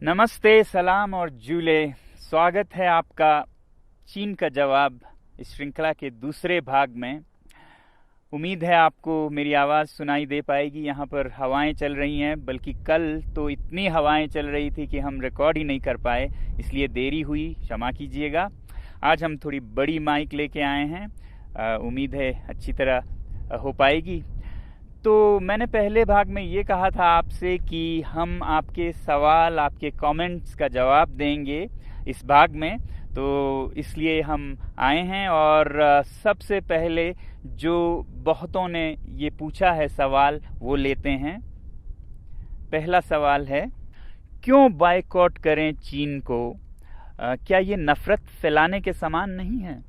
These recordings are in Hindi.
नमस्ते, सलाम और जूले। स्वागत है आपका चीन का जवाब इस श्रृंखला के दूसरे भाग में। उम्मीद है आपको मेरी आवाज़ सुनाई दे पाएगी। यहाँ पर हवाएं चल रही हैं, बल्कि कल तो इतनी हवाएं चल रही थी कि हम रिकॉर्ड ही नहीं कर पाए, इसलिए देरी हुई, क्षमा कीजिएगा। आज हम थोड़ी बड़ी माइक लेके आए हैं, उम्मीद है अच्छी तरह हो पाएगी। तो मैंने पहले भाग में ये कहा था आपसे कि हम आपके सवाल, आपके कमेंट्स का जवाब देंगे इस भाग में, तो इसलिए हम आए हैं। और सबसे पहले जो बहुतों ने ये पूछा है सवाल, वो लेते हैं। पहला सवाल है, क्यों बायकॉट करें चीन को? क्या ये नफ़रत फैलाने के समान नहीं है?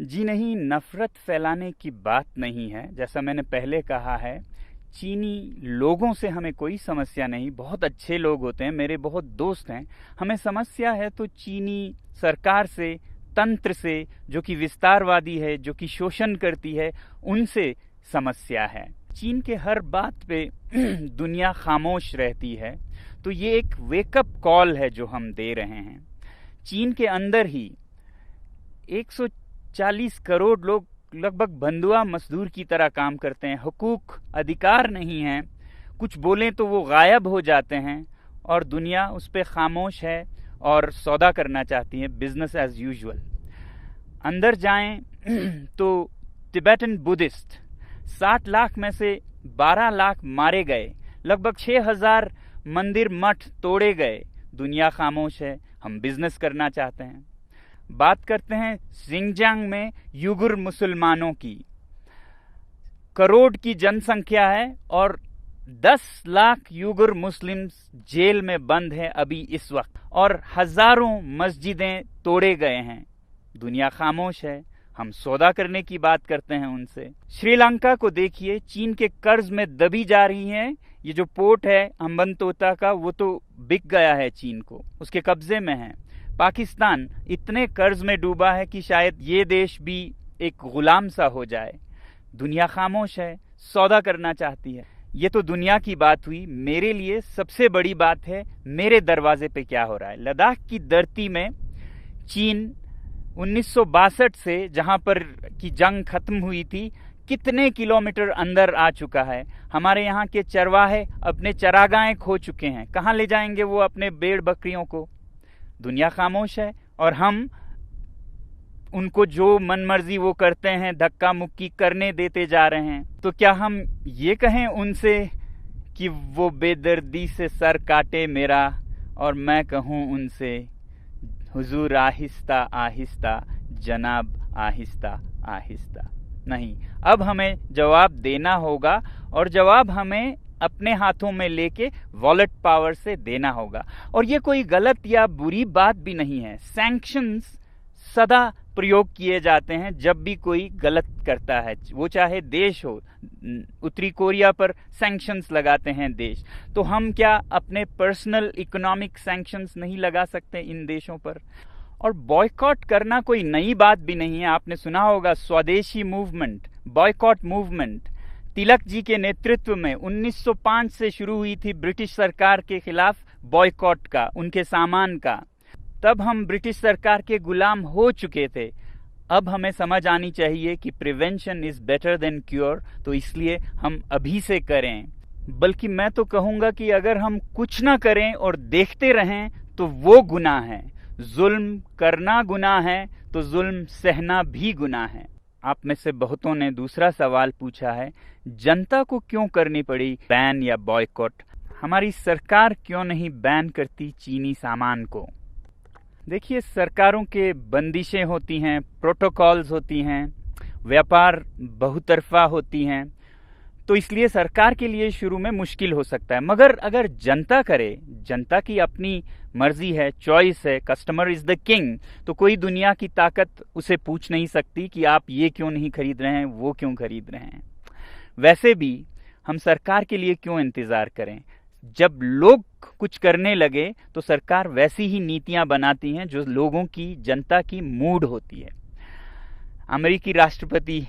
जी नहीं, नफ़रत फैलाने की बात नहीं है। जैसा मैंने पहले कहा है, चीनी लोगों से हमें कोई समस्या नहीं, बहुत अच्छे लोग होते हैं, मेरे बहुत दोस्त हैं। हमें समस्या है तो चीनी सरकार से, तंत्र से, जो कि विस्तारवादी है, जो कि शोषण करती है, उनसे समस्या है। चीन के हर बात पे दुनिया खामोश रहती है, तो ये एक वेकअप कॉल है जो हम दे रहे हैं। चीन के अंदर ही 140 करोड़ लोग लगभग बंधुआ मजदूर की तरह काम करते हैं। हुकूक, अधिकार नहीं है, कुछ बोलें तो वो गायब हो जाते हैं, और दुनिया उस पर खामोश है और सौदा करना चाहती है, बिजनेस एज यूजुअल। अंदर जाएं तो तिब्बतन बुद्धिस्ट 60 लाख में से 12 लाख मारे गए, लगभग 6000 मंदिर मठ तोड़े गए। दुनिया खामोश है, हम बिजनेस करना चाहते हैं। बात करते हैं शिनजियांग में युगुर मुसलमानों की। करोड़ की जनसंख्या है और 10 लाख युगुर मुस्लिम्स जेल में बंद हैं अभी इस वक्त, और हजारों मस्जिदें तोड़े गए हैं। दुनिया खामोश है, हम सौदा करने की बात करते हैं उनसे। श्रीलंका को देखिए, चीन के कर्ज में दबी जा रही है। ये जो पोर्ट है हम्बनतोटा का, वो तो बिक गया है चीन को, उसके कब्जे में है। पाकिस्तान इतने कर्ज में डूबा है कि शायद ये देश भी एक गुलाम सा हो जाए। दुनिया खामोश है, सौदा करना चाहती है। ये तो दुनिया की बात हुई। मेरे लिए सबसे बड़ी बात है मेरे दरवाजे पे क्या हो रहा है। लद्दाख की धरती में चीन 1962 से, जहां पर की जंग खत्म हुई थी, कितने किलोमीटर अंदर आ चुका है। हमारे यहाँ के चरवाहे अपने चरागाहें खो चुके हैं। कहाँ ले जाएंगे वो अपने भेड़ बकरियों को? दुनिया खामोश है, और हम उनको जो मनमर्जी वो करते हैं, धक्का मुक्की करने देते जा रहे हैं। तो क्या हम ये कहें उनसे कि वो बेदर्दी से सर काटे मेरा, और मैं कहूँ उनसे, हुजूर आहिस्ता आहिस्ता, जनाब आहिस्ता आहिस्ता? नहीं, अब हमें जवाब देना होगा, और जवाब हमें अपने हाथों में लेके वॉलेट पावर से देना होगा। और ये कोई गलत या बुरी बात भी नहीं है। सैंक्शंस सदा प्रयोग किए जाते हैं जब भी कोई गलत करता है, वो चाहे देश हो। उत्तरी कोरिया पर सैंक्शंस लगाते हैं देश, तो हम क्या अपने पर्सनल इकोनॉमिक सैंक्शंस नहीं लगा सकते इन देशों पर? और बॉयकॉट करना कोई नई बात भी नहीं है। आपने सुना होगा स्वदेशी movement, boycott movement. Tilak ji के नेतृत्व में 1905 से शुरू हुई थी ब्रिटिश सरकार के खिलाफ बॉयकॉट का, उनके सामान का। तब हम ब्रिटिश सरकार के गुलाम हो चुके थे। अब हमें समझ आनी चाहिए कि prevention is better than cure, तो इसलिए हम अभी से करें। बल्कि मैं तो कहूंगा कि अगर हम कुछ ना करें और देखते रहें तो वो गुनाह है। जुल्म करना गुनाह है तो जुल्म सहना भी गुनाह है। आप में से बहुतों ने दूसरा सवाल पूछा है, जनता को क्यों करनी पड़ी बैन या बॉयकॉट? हमारी सरकार क्यों नहीं बैन करती चीनी सामान को? देखिए, सरकारों के बंदिशें होती हैं, प्रोटोकॉल्स होती हैं, व्यापार बहुतरफा होती हैं, तो इसलिए सरकार के लिए शुरू में मुश्किल हो सकता है। मगर अगर जनता करे, जनता की अपनी मर्जी है, चॉइस है, कस्टमर इज द किंग, तो कोई दुनिया की ताकत उसे पूछ नहीं सकती कि आप ये क्यों नहीं खरीद रहे हैं, वो क्यों खरीद रहे हैं। वैसे भी हम सरकार के लिए क्यों इंतजार करें? जब लोग कुछ करने लगे तो सरकार वैसी ही नीतियां बनाती हैं जो लोगों की, जनता की मूड होती है। अमेरिकी राष्ट्रपति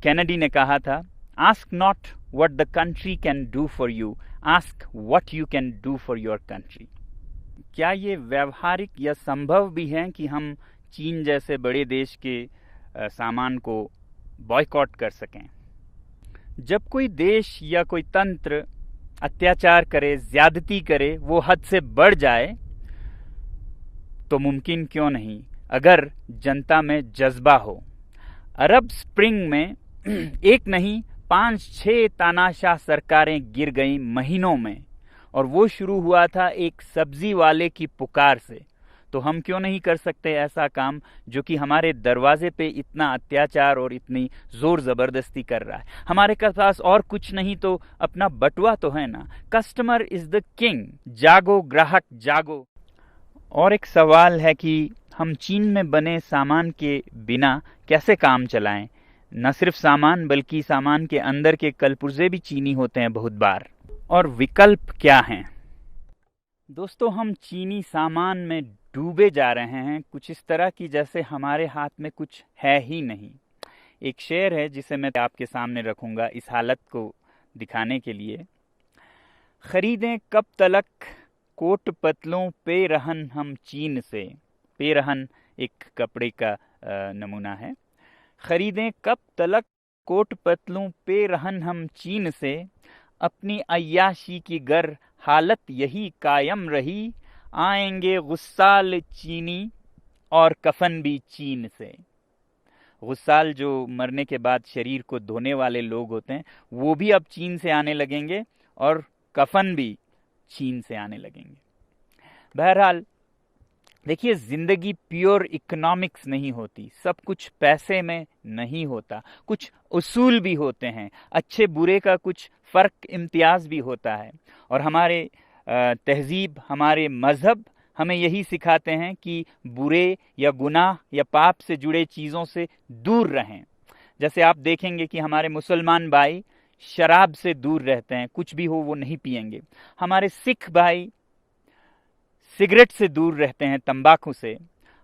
कैनेडी ने कहा था, ask not what the country can do for you, ask what you can do for your country. क्या ये व्यावहारिक या संभव भी है कि हम चीन जैसे बड़े देश के सामान को बॉयकॉट कर सकें? जब कोई देश या कोई तंत्र अत्याचार करे, ज्यादती करे, वो हद से बढ़ जाए, तो मुमकिन क्यों नहीं अगर जनता में जज्बा हो। अरब स्प्रिंग में एक नहीं 5-6 तानाशाह सरकारें गिर गईं महीनों में, और वो शुरू हुआ था एक सब्जी वाले की पुकार से। तो हम क्यों नहीं कर सकते ऐसा काम जो कि हमारे दरवाजे पे इतना अत्याचार और इतनी जोर जबरदस्ती कर रहा है। हमारे पास और कुछ नहीं तो अपना बटुआ तो है ना। कस्टमर इज द किंग, जागो ग्राहक जागो। और एक सवाल है कि हम चीन में बने सामान के बिना कैसे काम चलाएं। न सिर्फ सामान बल्कि सामान के अंदर के कलपुर्जे भी चीनी होते हैं बहुत बार। और विकल्प क्या हैं? दोस्तों, हम चीनी सामान में डूबे जा रहे हैं, कुछ इस तरह की जैसे हमारे हाथ में कुछ है ही नहीं। एक शेर है जिसे मैं आपके सामने रखूंगा इस हालत को दिखाने के लिए। खरीदें कब तलक कोट पतलों पे रहन हम चीन से। पे रहन एक कपड़े का नमूना है। खरीदें कब तलक कोट पतलों पे रहन हम चीन से, अपनी अय्याशी की गर हालत यही कायम रही, आएंगे गुस्साल चीनी और कफन भी चीन से। गुस्साल जो मरने के बाद शरीर को धोने वाले लोग होते हैं, वो भी अब चीन से आने लगेंगे और कफन भी चीन से आने लगेंगे। बहरहाल देखिए, जिंदगी प्योर इकोनॉमिक्स नहीं होती, सब कुछ पैसे में नहीं होता, कुछ उसूल भी होते हैं, अच्छे बुरे का कुछ फर्क इम्तियाज भी होता है। और हमारे तहजीब, हमारे मजहब हमें यही सिखाते हैं कि बुरे या गुनाह या पाप से जुड़े चीज़ों से दूर रहें। जैसे आप देखेंगे कि हमारे मुसलमान भाई शराब से दूर रहते हैं, कुछ भी हो वो नहीं पिएंगे। हमारे सिख भाई सिगरेट से दूर रहते हैं, तंबाकू से।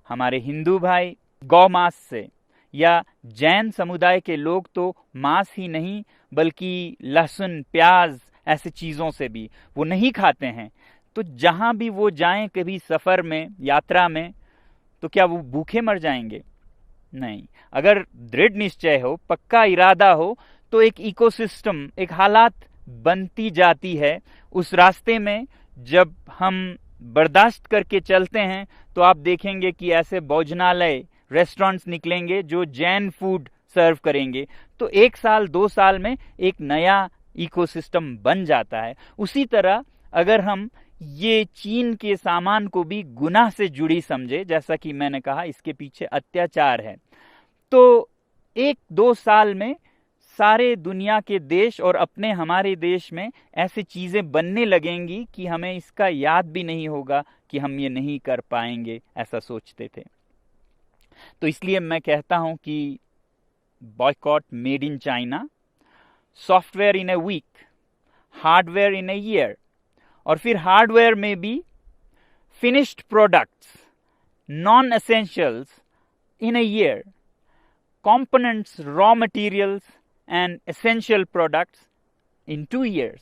हमारे हिंदू भाई गौ मांस से, या जैन समुदाय के लोग तो मांस ही नहीं बल्कि लहसुन, प्याज ऐसे चीज़ों से भी वो नहीं खाते हैं। तो जहां भी वो जाएं कभी सफ़र में, यात्रा में, तो क्या वो भूखे मर जाएंगे? नहीं। अगर दृढ़ निश्चय हो, पक्का इरादा हो, तो एक इकोसिस्टम, एक हालात बनती जाती है उस रास्ते में। जब हम बर्दाश्त करके चलते हैं तो आप देखेंगे कि ऐसे भोजनालय, रेस्टोरेंट्स निकलेंगे जो जैन फूड सर्व करेंगे। तो 1 साल 2 साल में एक नया इकोसिस्टम बन जाता है। उसी तरह अगर हम ये चीन के सामान को भी गुनाह से जुड़ी समझे, जैसा कि मैंने कहा इसके पीछे अत्याचार है, तो 1-2 साल में सारे दुनिया के देश और अपने हमारे देश में ऐसी चीजें बनने लगेंगी कि हमें इसका याद भी नहीं होगा कि हम ये नहीं कर पाएंगे, ऐसा सोचते थे। तो इसलिए मैं कहता हूं कि boycott made in China, software in a week, hardware in a year, और फिर हार्डवेयर में भी finished products, non essentials in a year, components, raw materials and essential products in 2 years।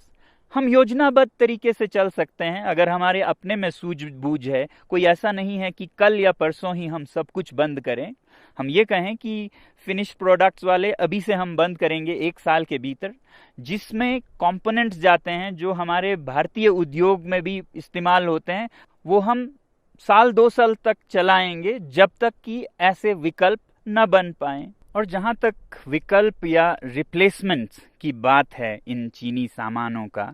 हम योजनाबद्ध तरीके से चल सकते हैं अगर हमारे अपने में सूझबूझ है। कोई ऐसा नहीं है कि कल या परसों ही हम सब कुछ बंद करें। हम ये कहें कि फिनिश प्रोडक्ट्स वाले अभी से हम बंद करेंगे 1 साल के भीतर, जिसमें कंपोनेंट्स जाते हैं जो हमारे भारतीय उद्योग में भी इस्तेमाल होते हैं, वो हम 1-2 साल तक चलाएंगे जब तक कि ऐसे विकल्प न बन पाएं। और जहां तक विकल्प या रिप्लेसमेंट्स की बात है इन चीनी सामानों का,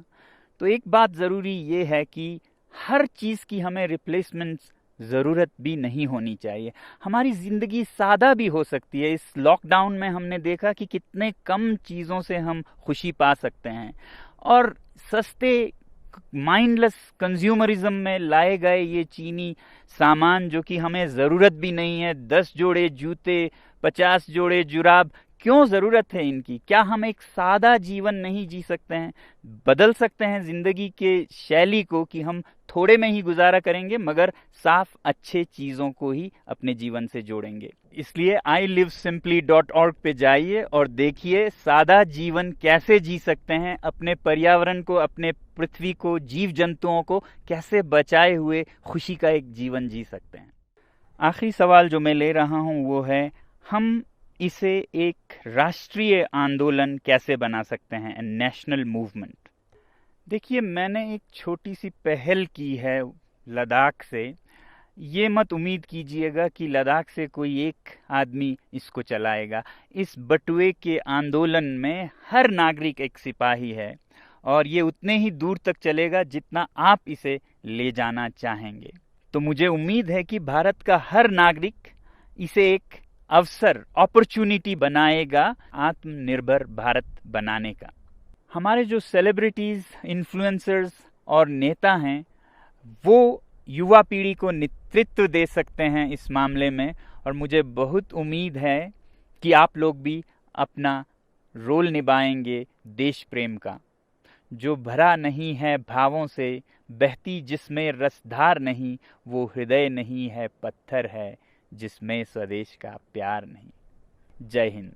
तो एक बात ज़रूरी ये है कि हर चीज़ की हमें रिप्लेसमेंट्स ज़रूरत भी नहीं होनी चाहिए। हमारी ज़िंदगी सादा भी हो सकती है। इस लॉकडाउन में हमने देखा कि कितने कम चीज़ों से हम खुशी पा सकते हैं, और सस्ते माइंडलेस कंज्यूमरिज्म में लाए गए ये चीनी सामान जो कि हमें ज़रूरत भी नहीं है, 10 जोड़े जूते, 50 जोड़े जुराब, क्यों ज़रूरत है इनकी? क्या हम एक सादा जीवन नहीं जी सकते हैं? बदल सकते हैं ज़िंदगी के शैली को कि हम थोड़े में ही गुजारा करेंगे, मगर साफ अच्छे चीज़ों को ही अपने जीवन से जोड़ेंगे। इसलिए ilivesimply.org पे जाइए और देखिए सादा जीवन कैसे जी सकते हैं, अपने पर्यावरण को, अपने पृथ्वी को, जीव जंतुओं को कैसे बचाए हुए खुशी का एक जीवन जी सकते हैं। आखिरी सवाल जो मैं ले रहा हूं वो है, हम इसे एक राष्ट्रीय आंदोलन कैसे बना सकते हैं, नेशनल मूवमेंट। देखिए, मैंने एक छोटी सी पहल की है लद्दाख से। ये मत उम्मीद कीजिएगा कि लद्दाख से कोई एक आदमी इसको चलाएगा। इस बटुए के आंदोलन में हर नागरिक एक सिपाही है और ये उतने ही दूर तक चलेगा जितना आप इसे ले जाना चाहेंगे। तो मुझे उम्मीद है कि भारत का हर नागरिक इसे एक अवसर, अपॉर्चुनिटी बनाएगा आत्मनिर्भर भारत बनाने का। हमारे जो सेलिब्रिटीज, इन्फ्लुएंसर्स और नेता हैं, वो युवा पीढ़ी को नेतृत्व दे सकते हैं इस मामले में, और मुझे बहुत उम्मीद है कि आप लोग भी अपना रोल निभाएंगे देश प्रेम का, जो भरा नहीं है भावों से, बहती जिसमें रसधार नहीं, वो हृदय नहीं है पत्थर है जिसमें स्वदेश का प्यार नहीं। जय हिंद।